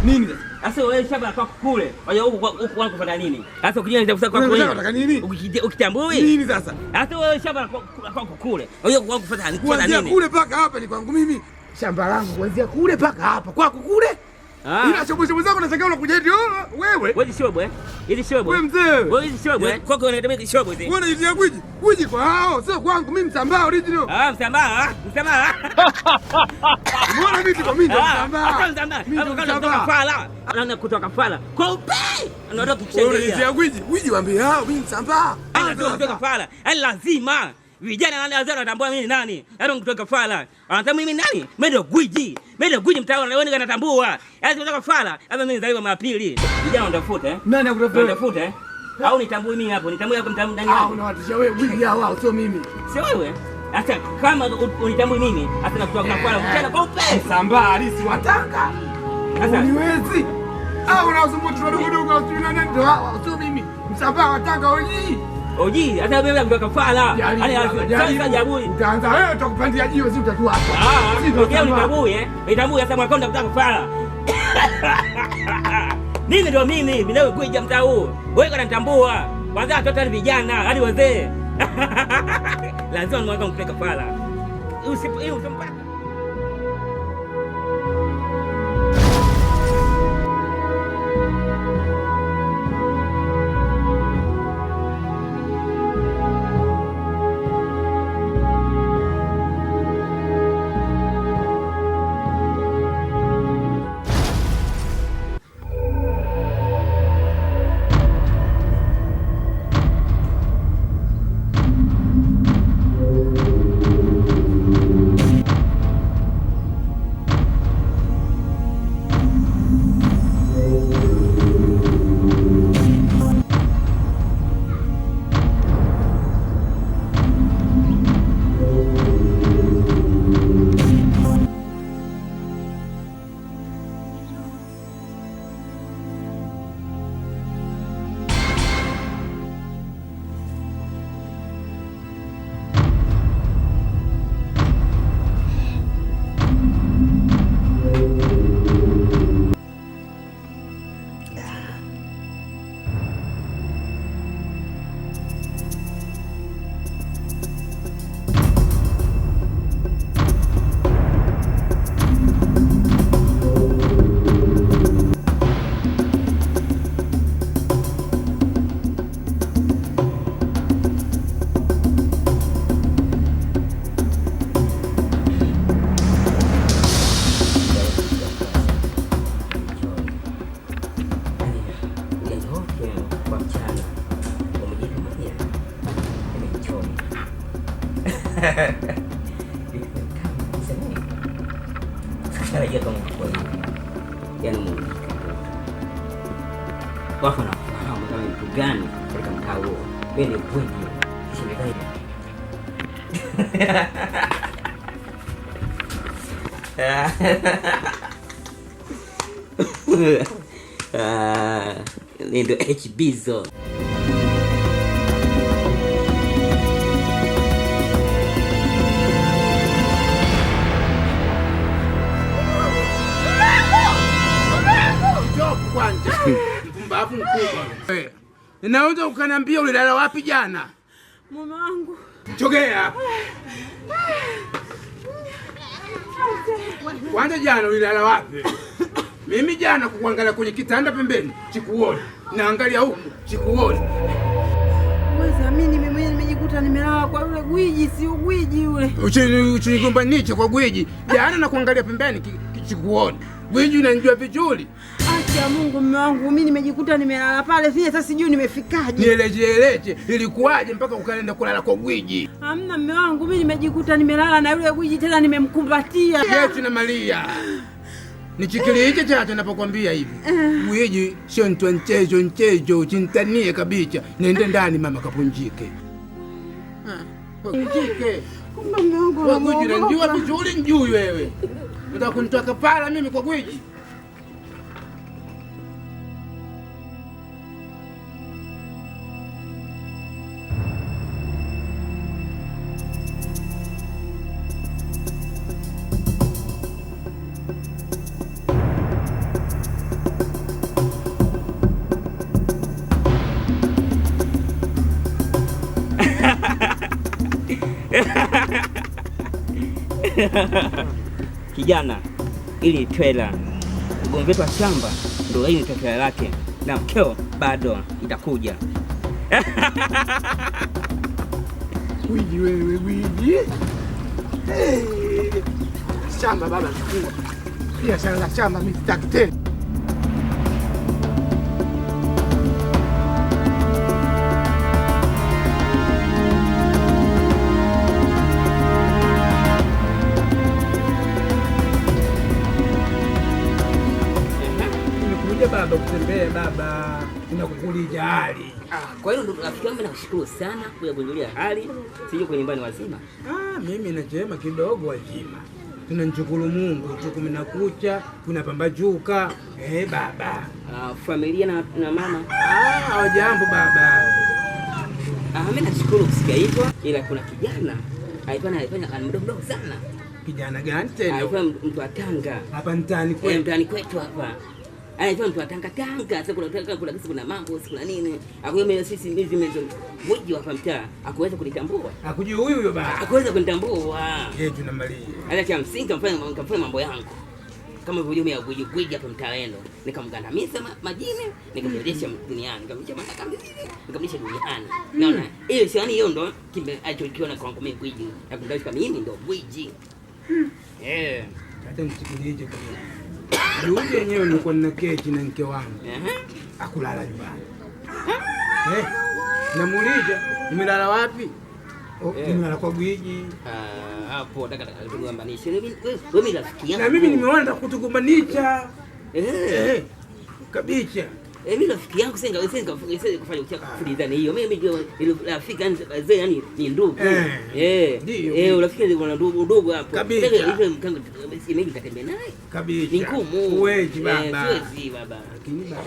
Nini? Sasa wewe shamba kwa kule. Waje huku wangu kufanya nini? Sasa ukija nitakusa kwa kule. Unataka nini? Ukitambui? Nini sasa? Sasa wewe shamba kwa kule. Waje wangu kufanya nini? Kuanzia kule paka hapa ni kwangu mimi. Shamba langu kuanzia kule paka hapa. Kwako kule? Ila shobo zako unashangaa unakuja eti wewe. Wewe shobo Ili shobo. Wewe mzee. Wewe shobo Kwako unatemeka shobo hizi. Wewe unajitia gwiji. Gwiji kwa hao, sio kwangu mimi Msambaa original. Msambaa. Mbona mimi kwa mimi Msambaa? Kutoka Fala. Anaenda kutoka Fala. Kwa upe. Anataka kushangilia. Wewe unajitia gwiji. Gwiji waambie hao mimi Msambaa. Kutoka Fala. Lazima. Vijana nani wazee wanatambua mimi nani? Yaani kutoka Fala. Wanatambua mimi nani? Mimi ndio gwiji. Mimi ndio gwiji mtaani na wewe unatambua. Yaani kutoka Fala. Hata mimi nzaliwa Mapili. Vijana wanatafuta Nani akutafuta? Au nitambue mimi hapo? Nitambue hapo mtamu ndani hapo. Unawatisha wewe gwiji hao sio mimi. Sio wewe. Hata kama unitambui mimi, hata na kutoka Fala mchana kwa upesi. Msambaa halisi wataka. Sasa niwezi. Au unasumbua tudogo nani ndio sio mimi. Msambaa wataka Oji, hata wewe kutoka Fala. Sasa jabui. Utaanza wewe utakupandia jiwe si utatua hapa. Nitambui sasa mwakonda kutoka Fala. Mimi ndio mimi nawe kuja mtaa huu. Wewe unanitambua. Kwanza watoto ni vijana, hadi wazee. Lazima mwanzo kutoka Fala. Usimpata. Tarajia kama kwa hiyo. Yaani Mungu. Wafu na fahamu kama mtu gani katika mtaa huo. Mimi ni kweli. Shindikai. Ndio HBzo. Mpumbavu mkubwa. Ninaweza ukaniambia ulilala wapi jana? Mume wangu. Chogea. Kwanza jana ulilala wapi? Mimi jana kukuangalia kwenye kitanda pembeni, sikuoni. Naangalia huku, sikuoni. Wewe mimi mwenyewe nimejikuta nimelala kwa yule gwiji, si gwiji yule. Uchinigomba nicho kwa gwiji. Jana na kuangalia pembeni, sikuoni. Gwiji unanijua vizuri. Ya Mungu mume wangu, mimi nimejikuta nimelala pale vile, sasa sijui nimefikaje. Nieleje, ilikuwaje mpaka ukaenda kulala kwa gwiji? Hamna mume wangu, mimi nimejikuta nimelala na yule gwiji tena nimemkumbatia. Yesu na Maria. Nichikili hicho chacho napokuambia hivi. Gwiji sio mchezo chintanie kabisa. Nende ndani mama kapunjike. Punjike. Kumbe mume wangu Kwa gwiji unajua vizuri njui wewe. Unataka kunitoa kafara mimi kwa gwiji? Kijana, ili twela ugomvi wetu wa shamba ndio hili tokeo lake, na mkeo bado itakuja. Gwiji wewe gwiji. Shamba baba chukua. Pia shamba mimi sitaki tena. Baba kutembea baba, tunakukulia hali. Kwa hiyo ndugu rafiki yangu nakushukuru sana kwa kujulia hali. Sije kwa nyumbani wazima. Mimi nachema kidogo wazima. Tunamshukuru Mungu tu kuminakucha, kunapambazuka. Baba. Familia na mama. Hawajambo baba. Mimi nashukuru kusikia hivyo, ila kuna kijana alifanya mdogo sana. Kijana gani tena? Alikuwa mtu wa Tanga. Hapa mtaani kwetu. Mtaani kwetu hapa. Anaitwa mtu wa Tanga. Sasa kuna mambo, kuna nini. Akuwe sisi hizi mezo mwiji hapa mtaa, akuweza kunitambua. Akujui huyo baba. Akuweza kunitambua. Tuna Maria. Hata cha msingi kafanya mambo yangu. Kama vile mimi gwiji hapa mtaa wenu. Nikamgandamiza majini, nikamrejesha duniani, nikamrejesha mataka mzee, nikamrejesha duniani. Unaona? Hiyo si hiyo ndo alichokiona kwangu mimi gwiji. Na kundalisha mimi ndo gwiji. Hata msikilize kwa Yule yenyewe nilikuwa nina keti na mke wangu. Akulala nyumbani. Namuuliza, "Umelala wapi?" Nimelala kwa gwiji. Hapo nataka tugombanishe. Wewe rafiki yangu. Na mimi nimeona kutugombanisha. Kabisa. Mimi rafiki yangu senga kufanya kufurizana hiyo. Mimi ndio rafiki yani ni ndugu. Urafiki ni ndugu hapo. Mimi nitatembea naye. Kabisa. Ni ngumu. Huwezi baba. Siwezi baba. Lakini baba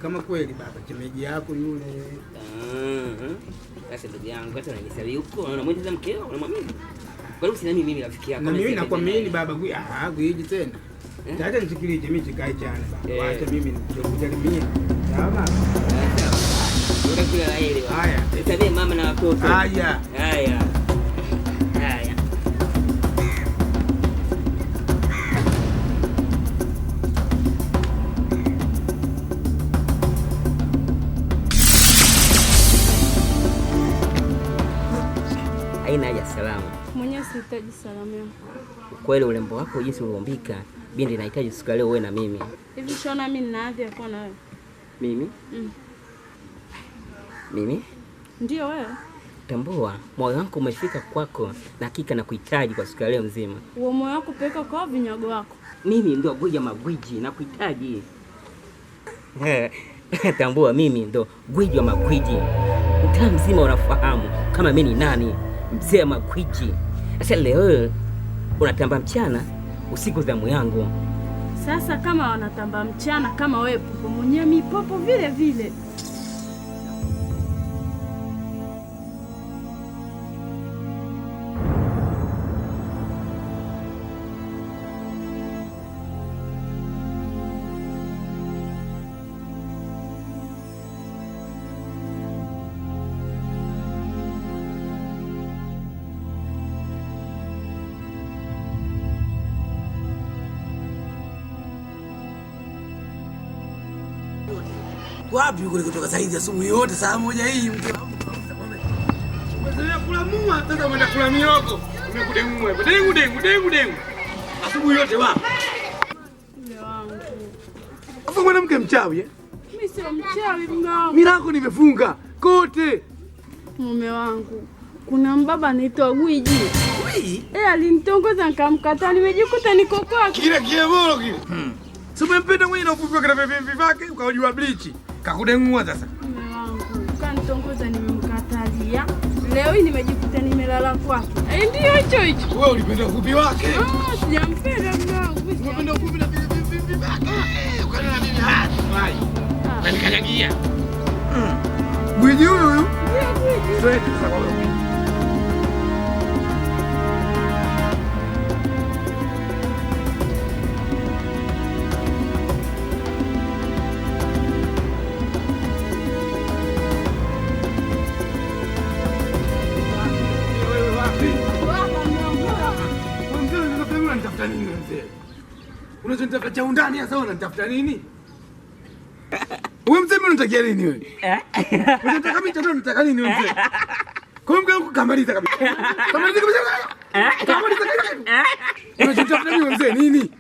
kama kweli baba chemeji yako yule. Sasa ndugu yangu hata unanisali huko unamwita mkeo unamwamini. Kwa nini sina mimi rafiki yako? Na mimi nakuamini baba gwiji tena. Tata nisikilize mimi sikae chana baba. Acha mimi nikujalimia. Sawa? Ndio kila la ile. Haya. Nitabie mama na watoto. Haya. Haina haja salamu. Mwenyewe sihitaji salamu yako. Kweli urembo wako jinsi uliombika, binti nahitaji siku leo uwe na mimi. Hivi shona mimi nina hadhi ya kuwa na wewe? Mimi? Mimi? Ndio wewe. Tambua, moyo wangu umefika kwako na hakika na kuhitaji kwa siku leo nzima. Uo moyo wako peka kwa vinyago wako. Mimi ndio gwiji magwiji na kuhitaji. Tambua mimi ndio gwiji wa magwiji. Mtaa mzima unafahamu kama mimi ni nani, mzee wa magwiji. Sasa leo unatamba mchana, usiku zamu yangu. Sasa kama wanatamba mchana kama wewe popo mwenyewe mimi popo vile vile. Wapi kule kutoka saizi asubuhi yote saa moja hii mke wangu. Wewe kula mua sasa umeenda kula mihogo. Umekudengua. Dengu. Asubuhi yote wapi? Mume wangu. Afu mwanamke mchawi eh? Mimi sio mchawi mume wangu. Milango nimefunga kote. Mume wangu, kuna mbaba anaitwa Gwiji. Gwiji? Alinitongoza nikamkataa, nimejikuta niko kwake. Kile kiemolo kile. Si umempenda mwenye na ufupi wake na vipi vyake ukajua bleach. Kakudengua sasa. Mume wangu, kanitongoza nimemkatalia. Leo hii nimejikuta nimelala kwake. Ndio hicho. Wewe ulipenda ufupi wake? Sijampenda mume wangu. Unapenda ufupi na vipi vyake. Ukanena mimi hai. Wanikanyagia. Gwiji huyu. Ndio Gwiji. Straight sasa wewe. Unachonitafuta cha undani sasa unanitafuta nini? Wewe mzee mimi unatakia nini wewe? Unataka mimi tena unataka nini wewe mzee? Kwa hiyo kamaliza kabisa. Kamaliza kabisa. Kamaliza kabisa. Unachonitafuta mimi mzee nini?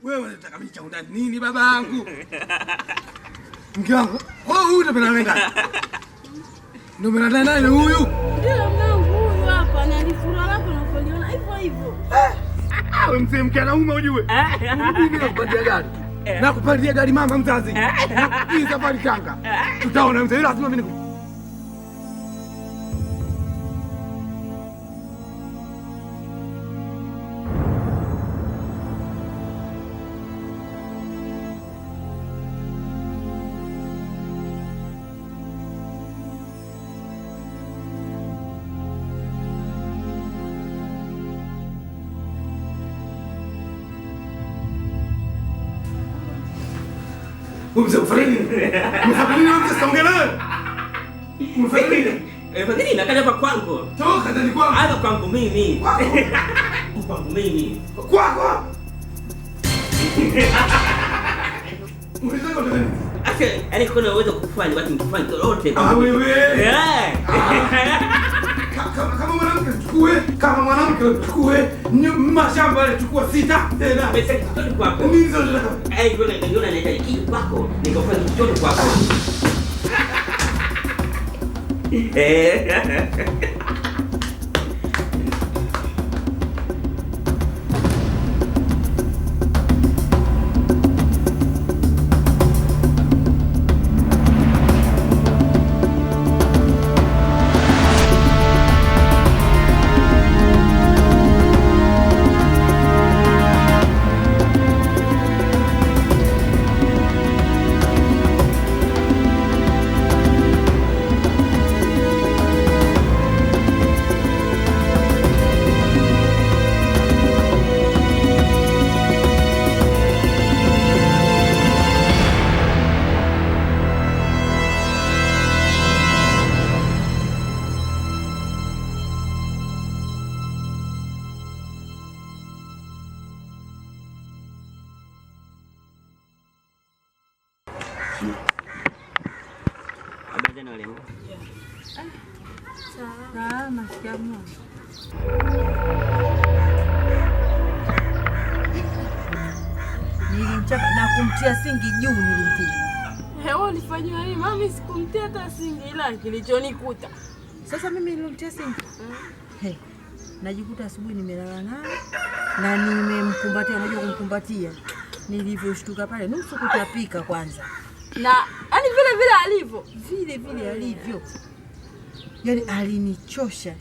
Wewe unataka mimi cha undani nini babangu? Mke wangu, huyu unapenda nani? Ndio mnadai nani huyu? Ndio mwanangu huyu hapa na nifura lako unafoliona hivyo. Wewe mzee mke anauma ujue. Mimi nakupatia gari. Nakupatia gari mama mzazi. Hii safari Tanga. Tutaona mzee lazima mimi Umefanya nini? Nakaja kwa kwangu. Toka ndani kwangu. Hata kwangu mimi. Kwangu mimi. Kwako. Unataka nini? Asa, yani kuna uwezo kufanya watu mkifanya lolote. Wewe. Kama mwanamke chukue mashamba yale chukua 6 tena. Pesa kitu kwako. Mimi ndio nataka. Ndio nahitaji kitu kwako. Nikafanya kitu kwako. Nilimchapa na kumtia singi juu nilimpiga. Hewa ulifanywa nini? Mami sikumtia hata singi ila kilichonikuta. Sasa mimi nilimtia singi. Najikuta asubuhi nimelala naye na nimemkumbatia, unajua kumkumbatia. Nilivyoshtuka pale nusu kutapika kwanza. Na yani vile alivyo. Yaani alinichosha.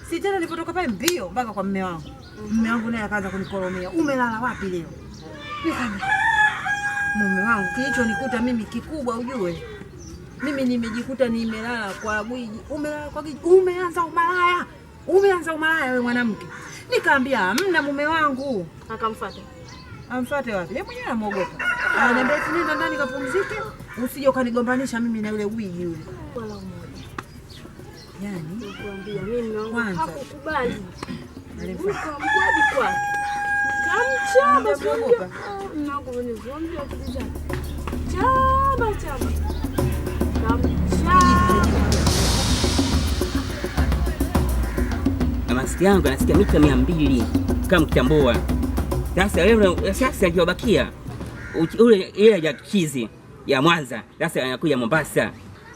Si tena nilipotoka pale mbio mpaka kwa mume wangu. Mume wangu naye akaanza kunikoromea. Umelala wapi leo? Nikamwambia mume wangu kilichonikuta mimi kikubwa ujue. Mimi nimejikuta nimelala kwa Gwiji. Umelala kwa Gwiji. Umeanza umalaya wewe mwanamke. Nikamwambia hamna mume wangu. Akamfuata. Amfuate wapi? Yeye mwenyewe anamuogopa. Ananiambia nenda ndani kapumzike, usije ukanigombanisha mimi na yule Gwiji yule. Wala mmoja. Yaani nikwambia mimi kwanza hakukubali. Alimfuata. Nikamjadi kwake. Kamchamba kuogopa. Mnangu mnizombia kuja. Chaba. Kamchamba. Masikio yangu anasikia mita 200 kama mkitambua. Sasa leo akiwabakia ile ya Kizi ya Mwanza, sasa anakuja Mombasa.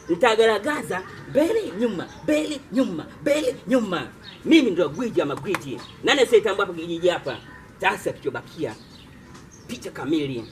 Nitagaragaza mbele nyuma, mbele nyuma, mbele nyuma. Mimi ndio gwiji ama gwiji. Nani sitambua hapa kijiji hapa. Sasa kichobakia picha kamili.